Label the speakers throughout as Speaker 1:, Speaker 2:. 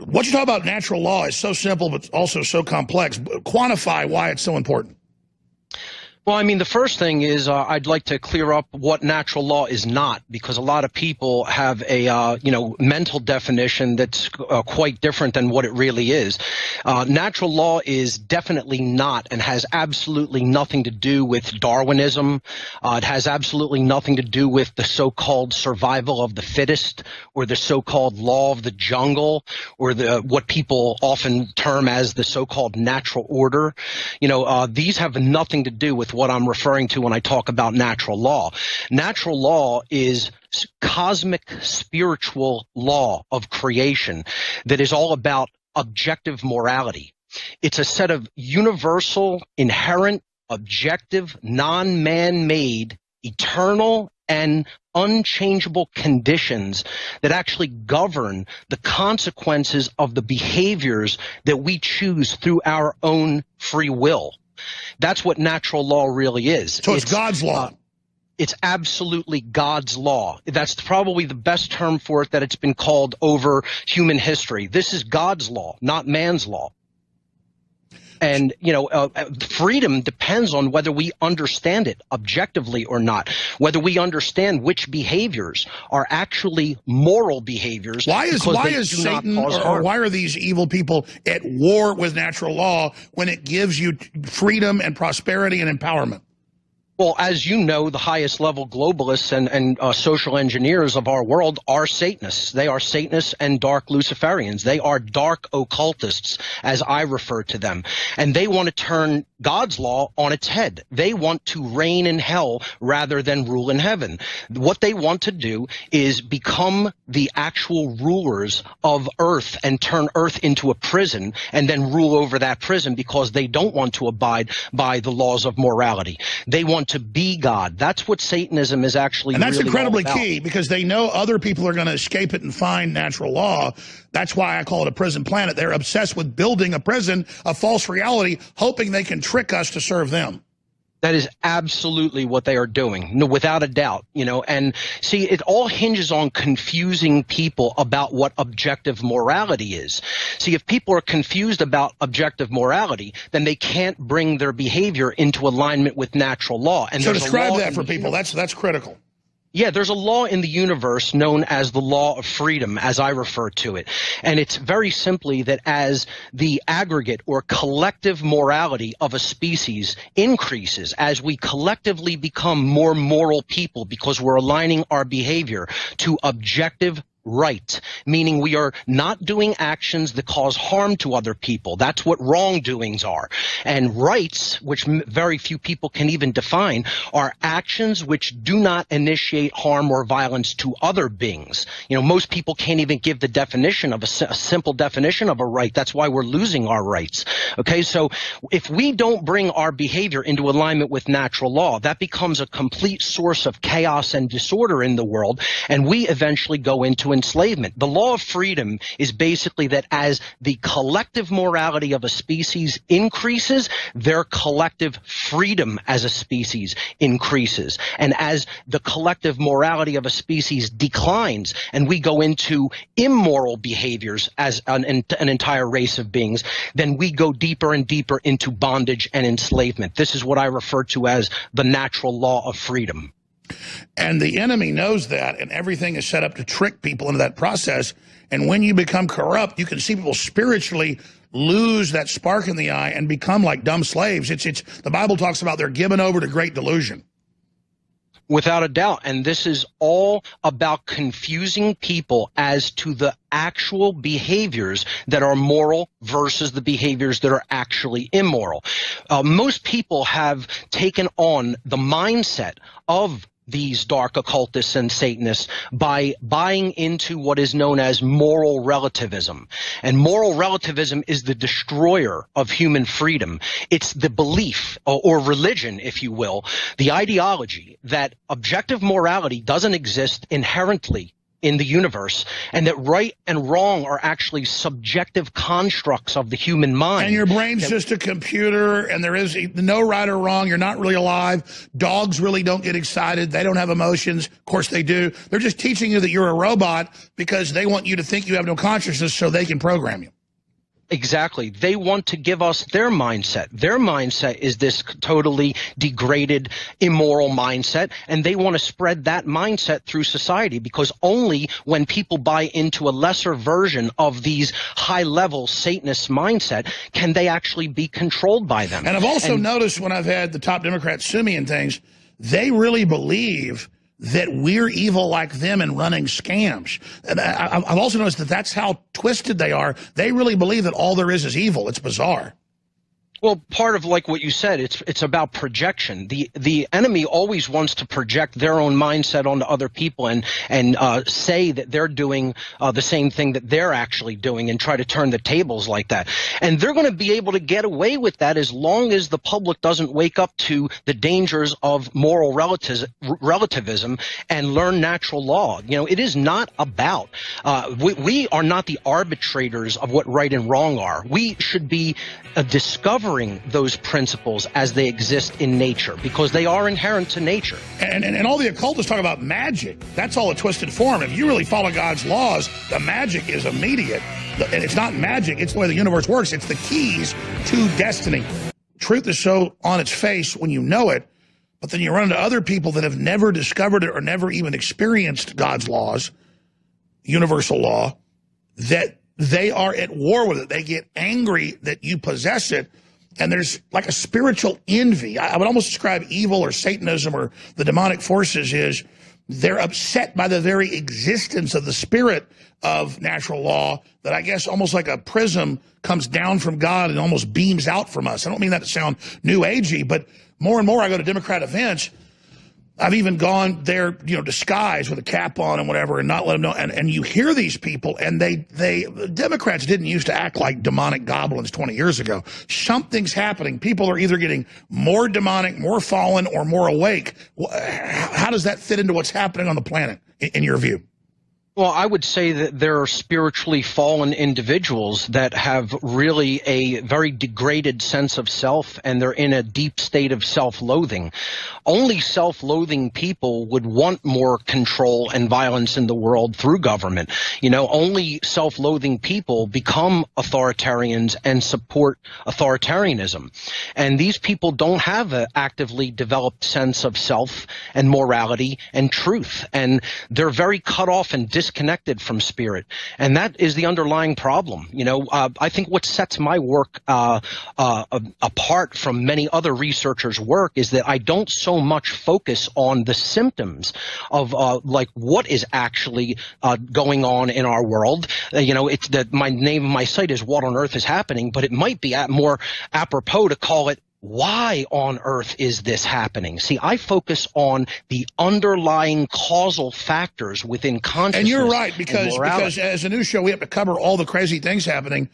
Speaker 1: what you talk about natural law is so simple, but also so complex. Quantify why it's so important.
Speaker 2: Well, I mean, the first thing is I'd like to clear up what natural law is not, because a lot of people have a mental definition that's quite different than what it really is. Natural law is definitely not and has absolutely nothing to do with Darwinism. It has absolutely nothing to do with the so-called survival of the fittest or the so-called law of the jungle or what people often term as the so-called natural order. These have nothing to do with what I'm referring to when I talk about natural law. Natural law is cosmic spiritual law of creation that is all about objective morality. It's a set of universal, inherent, objective, non-man-made, eternal, and unchangeable conditions that actually govern the consequences of the behaviors that we choose through our own free will. That's what natural law really is.
Speaker 1: So it's God's law.
Speaker 2: It's absolutely God's law. That's probably the best term for it that it's been called over human history. This is God's law, not man's law. And, freedom depends on whether we understand it objectively or not, whether we understand which behaviors are actually moral behaviors.
Speaker 1: Why is Satan or why are these evil people at war with natural law when it gives you freedom and prosperity and empowerment?
Speaker 2: Well, as you know, the highest level globalists and social engineers of our world are Satanists. They are Satanists and dark Luciferians. They are dark occultists, as I refer to them. And they want to turn God's law on its head. They want to reign in hell rather than rule in heaven. What they want to do is become the actual rulers of earth and turn earth into a prison and then rule over that prison because they don't want to abide by the laws of morality. They want to be God. That's what Satanism is actually
Speaker 1: and that's
Speaker 2: really
Speaker 1: incredibly
Speaker 2: all about.
Speaker 1: Key, because they know other people are going to escape it and find natural law. That's why I call it a prison planet. They're obsessed with building a prison, a false reality, hoping they can trick us to serve them.
Speaker 2: That is absolutely what they are doing, no, without a doubt, and see, it all hinges on confusing people about what objective morality is. See, if people are confused about objective morality, then they can't bring their behavior into alignment with natural law. And
Speaker 1: so describe that for people. That's critical.
Speaker 2: Yeah, there's a law in the universe known as the law of freedom, as I refer to it. And it's very simply that as the aggregate or collective morality of a species increases, as we collectively become more moral people because we're aligning our behavior to objective right, meaning we are not doing actions that cause harm to other people. That's what wrongdoings are. And rights, which very few people can even define, are actions which do not initiate harm or violence to other beings. Most people can't even give the definition of a simple definition of a right. That's why we're losing our rights. Okay, so if we don't bring our behavior into alignment with natural law, that becomes a complete source of chaos and disorder in the world, and we eventually go into enslavement. The law of freedom is basically that as the collective morality of a species increases, their collective freedom as a species increases. And as the collective morality of a species declines and we go into immoral behaviors as an entire race of beings, then we go deeper and deeper into bondage and enslavement. This is what I refer to as the natural law of freedom.
Speaker 1: And the enemy knows that, and everything is set up to trick people into that process. And when you become corrupt, you can see people spiritually lose that spark in the eye and become like dumb slaves. The Bible talks about they're given over to great delusion.
Speaker 2: Without a doubt. And this is all about confusing people as to the actual behaviors that are moral versus the behaviors that are actually immoral. Most people have taken on the mindset of these dark occultists and Satanists by buying into what is known as moral relativism. And moral relativism is the destroyer of human freedom. It's the belief, or religion, if you will, the ideology that objective morality doesn't exist inherently in the universe, and that right and wrong are actually subjective constructs of the human mind.
Speaker 1: And your brain's just a computer, and there is no right or wrong. You're not really alive. Dogs really don't get excited. They don't have emotions. Of course they do. They're just teaching you that you're a robot because they want you to think you have no consciousness so they can program you.
Speaker 2: Exactly. They want to give us their mindset. Their mindset is this totally degraded, immoral mindset, and they want to spread that mindset through society, because only when people buy into a lesser version of these high-level Satanist mindset can they actually be controlled by them.
Speaker 1: And I've also noticed when I've had the top Democrats sue me and things, they really believe that we're evil like them and running scams. And I've also noticed that that's how twisted they are. They really believe that all there is evil. It's bizarre.
Speaker 2: Well, part of, like what you said, it's about projection. The enemy always wants to project their own mindset onto other people and say that they're doing the same thing that they're actually doing, and try to turn the tables like that. And they're going to be able to get away with that as long as the public doesn't wake up to the dangers of moral relativism and learn natural law. You know, it is not about we are not the arbitrators of what right and wrong are. We should be discovering those principles as they exist in nature, because they are inherent to nature.
Speaker 1: And all the occultists talk about magic. That's all a twisted form. If you really follow God's laws, the magic is immediate. And it's not magic. It's the way the universe works. It's the keys to destiny. Truth is so on its face when you know it, but then you run into other people that have never discovered it or never even experienced God's laws, universal law, that they are at war with it. They get angry that you possess it. And there's like a spiritual envy. I would almost describe evil or Satanism or the demonic forces is they're upset by the very existence of the spirit of natural law, that I guess almost like a prism comes down from God and almost beams out from us. I don't mean that to sound new agey, but more and more I go to Democrat events. I've even gone there, you know, disguised with a cap on and whatever, and not let them know. And you hear these people, and Democrats didn't used to act like demonic goblins 20 years ago. Something's happening. People are either getting more demonic, more fallen, or more awake. How does that fit into what's happening on the planet, in your view?
Speaker 2: Well, I would say that there are spiritually fallen individuals that have really a very degraded sense of self, and they're in a deep state of self-loathing. Only self-loathing people would want more control and violence in the world through government. You know, only self-loathing people become authoritarians and support authoritarianism. And these people don't have an actively developed sense of self and morality and truth. And they're very cut off and disconnected from spirit, and that is the underlying problem. You know, I think what sets my work apart from many other researchers' work is that I don't so much focus on the symptoms of like what is actually going on in our world. You know, it's that my name of my site is What on Earth is Happening, but it might be more apropos to call it why on earth is this happening? See, I focus on the underlying causal factors within consciousness. And
Speaker 1: you're right, because as a news show, we have to cover all the crazy things happening.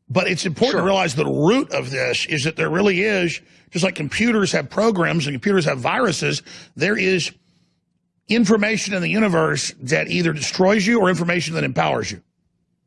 Speaker 1: But it's important to realize the root of this is that there really is, just like computers have programs and computers have viruses, there is information in the universe that either destroys you or information that empowers you.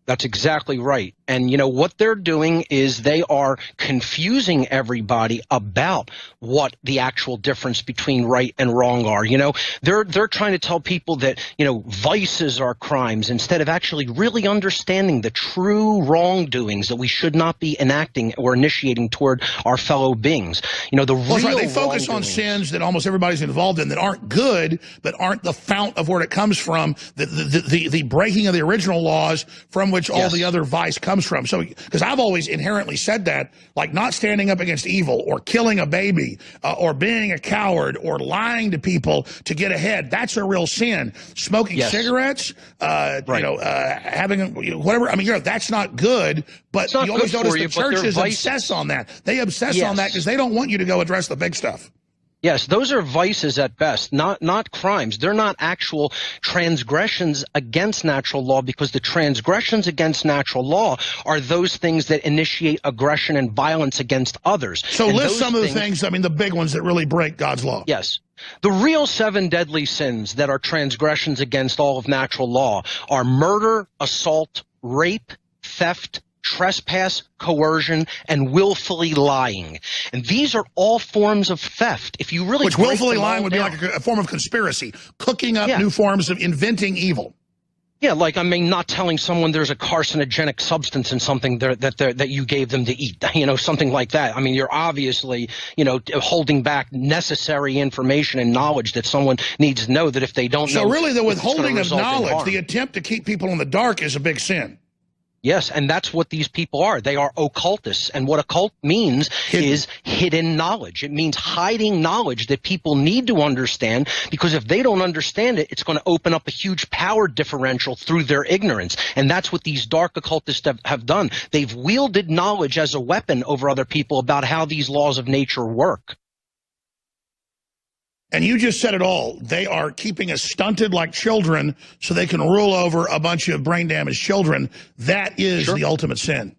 Speaker 2: That's exactly right. And, you know, what they're doing is they are confusing everybody about what the actual difference between right and wrong are. You know, they're trying to tell people that, you know, vices are crimes, instead of actually really understanding the true wrongdoings that we should not be enacting or initiating toward our fellow beings. You know,
Speaker 1: they focus on sins that almost everybody's involved in that aren't good, but aren't the fount of where it comes from, the breaking of the original laws from which all the other vice comes from. So, because I've always inherently said that, like not standing up against evil or killing a baby or being a coward or lying to people to get ahead, that's a real sin. Smoking cigarettes, you know, having whatever. I mean, that's not good, but you always notice the churches obsess on that. They obsess on that because they don't want you to go address the big stuff.
Speaker 2: Yes, those are vices at best, not crimes. They're not actual transgressions against natural law, because the transgressions against natural law are those things that initiate aggression and violence against others.
Speaker 1: So
Speaker 2: and
Speaker 1: list some of the things, I mean, the big ones that really break God's law.
Speaker 2: Yes. The real 7 deadly sins that are transgressions against all of natural law are murder, assault, rape, theft, trespass, coercion, and willfully lying. And these are all forms of theft. If you really
Speaker 1: Which willfully lying would be
Speaker 2: down,
Speaker 1: like a form of conspiracy, cooking up
Speaker 2: Yeah.
Speaker 1: new forms of inventing evil.
Speaker 2: Yeah, like, I mean, not telling someone there's a carcinogenic substance in something that you gave them to eat, you know, something like that. I mean, you're obviously, you know, holding back necessary information and knowledge that someone needs to know, that if they don't know.
Speaker 1: So really the
Speaker 2: it's gonna
Speaker 1: withholding of
Speaker 2: result in
Speaker 1: knowledge,
Speaker 2: harm.
Speaker 1: the attempt to keep people in the dark is a big sin.
Speaker 2: Yes, and that's what these people are. They are occultists. And what occult means is hidden knowledge. It means hiding knowledge that people need to understand, because if they don't understand it, it's going to open up a huge power differential through their ignorance. And that's what these dark occultists have done. They've wielded knowledge as a weapon over other people about how these laws of nature work.
Speaker 1: And you just said it all. They are keeping us stunted like children so they can rule over a bunch of brain-damaged children. That is the ultimate sin.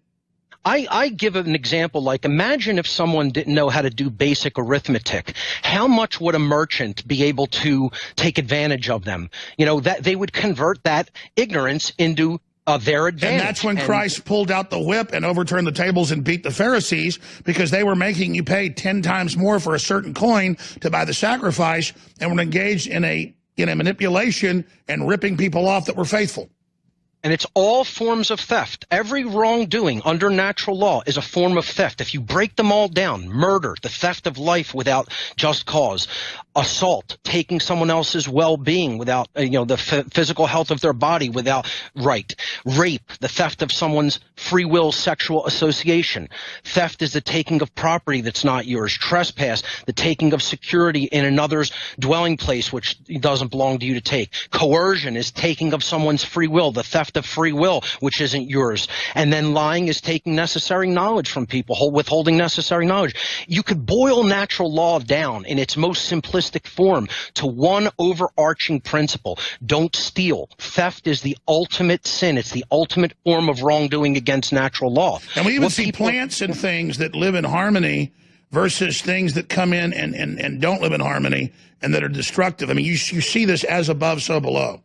Speaker 2: I give an example, like, imagine if someone didn't know how to do basic arithmetic. How much would a merchant be able to take advantage of them? You know, that they would convert that ignorance into their advantage.
Speaker 1: And that's when Christ pulled out the whip and overturned the tables and beat the Pharisees, because they were making you pay 10 times more for a certain coin to buy the sacrifice, and were engaged in a manipulation and ripping people off that were faithful.
Speaker 2: And it's all forms of theft. Every wrongdoing under natural law is a form of theft. If you break them all down: murder, the theft of life without just cause; assault, taking someone else's well-being without, the physical health of their body without right; rape, the theft of someone's free will sexual association; theft is the taking of property that's not yours; trespass, the taking of security in another's dwelling place which doesn't belong to you to take; coercion is taking of someone's free will, the theft of free will which isn't yours; and then lying is taking necessary knowledge from people, withholding necessary knowledge. You could boil natural law down in its most simplistic form to one overarching principle: don't steal. Theft is the ultimate sin. It's the ultimate form of wrongdoing against natural law.
Speaker 1: And we even see plants and things that live in harmony versus things that come in and don't live in harmony and that are destructive. I mean, you see this as above, so below.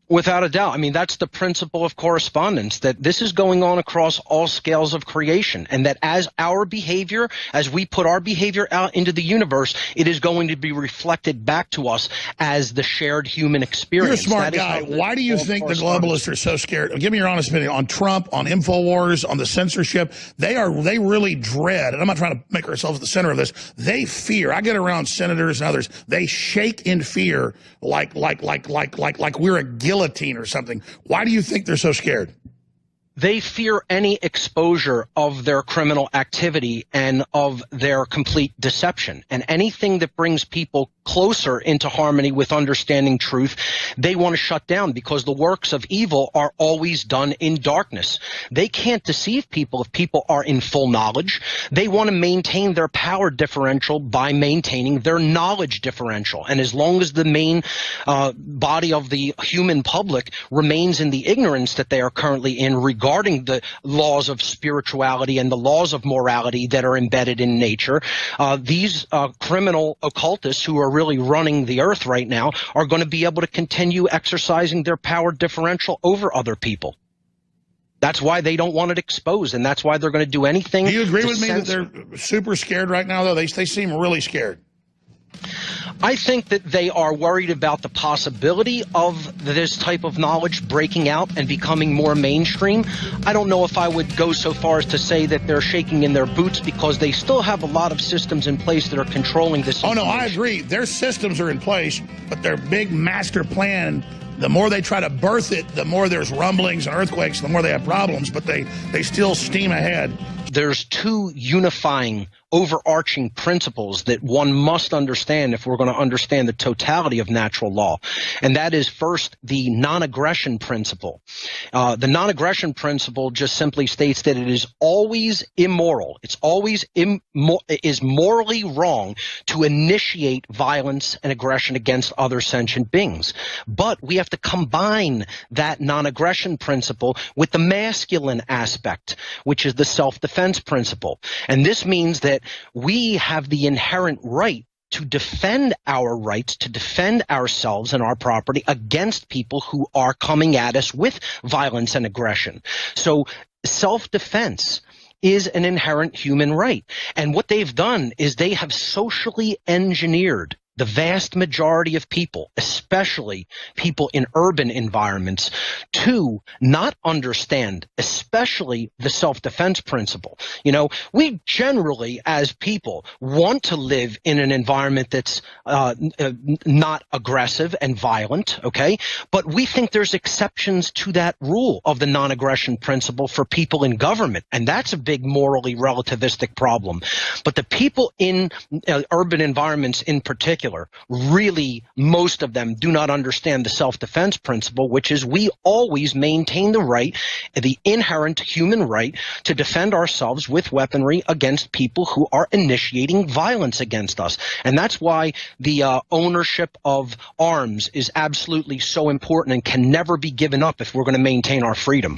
Speaker 2: Without a doubt. I mean, that's the principle of correspondence, that this is going on across all scales of creation, and that as our behavior, as we put our behavior out into the universe, it is going to be reflected back to us as the shared human experience.
Speaker 1: You're a smart guy. Why do you think the globalists are so scared? Give me your honest opinion on Trump, on InfoWars, on the censorship. They really dread, and I'm not trying to make ourselves the center of this, they fear. I get around senators and others. They shake in fear like we're a guillotine or something. Why do you think they're so scared?
Speaker 2: They fear any exposure of their criminal activity and of their complete deception. And anything that brings people closer into harmony with understanding truth, they want to shut down, because the works of evil are always done in darkness. They can't deceive people if people are in full knowledge. They want to maintain their power differential by maintaining their knowledge differential. And as long as the main body of the human public remains in the ignorance that they are currently in regarding the laws of spirituality and the laws of morality that are embedded in nature, these criminal occultists who are really running the earth right now are going to be able to continue exercising their power differential over other people. That's why they don't want it exposed, and that's why they're going to do anything.
Speaker 1: Do you agree with me that they're super scared right now, though? They seem really scared.
Speaker 2: I think that they are worried about the possibility of this type of knowledge breaking out and becoming more mainstream. I don't know if I would go so far as to say that they're shaking in their boots, because they still have a lot of systems in place that are controlling this.
Speaker 1: Oh, no, I agree. Their systems are in place, but their big master plan, the more they try to birth it, the more there's rumblings and earthquakes, the more they have problems, but they still steam ahead.
Speaker 2: there's two unifying, overarching principles that one must understand if we're going to understand the totality of natural law. And that is, first, the non-aggression principle. The non-aggression principle just simply states that it is always immoral. It's always is morally wrong to initiate violence and aggression against other sentient beings. But we have to combine that non-aggression principle with the masculine aspect, which is the self-defense principle. And this means that we have the inherent right to defend our rights, to defend ourselves and our property against people who are coming at us with violence and aggression. So self-defense is an inherent human right. And what they've done is they have socially engineered the vast majority of people, especially people in urban environments, to not understand, especially the self-defense principle. You know, we generally, as people, want to live in an environment that's not aggressive and violent, okay? But we think there's exceptions to that rule of the non-aggression principle for people in government, and that's a big morally relativistic problem. But the people in urban environments in particular, really, most of them do not understand the self-defense principle, which is we always maintain the right, the inherent human right, to defend ourselves with weaponry against people who are initiating violence against us. And that's why the ownership of arms is absolutely so important and can never be given up if we're going to maintain our freedom.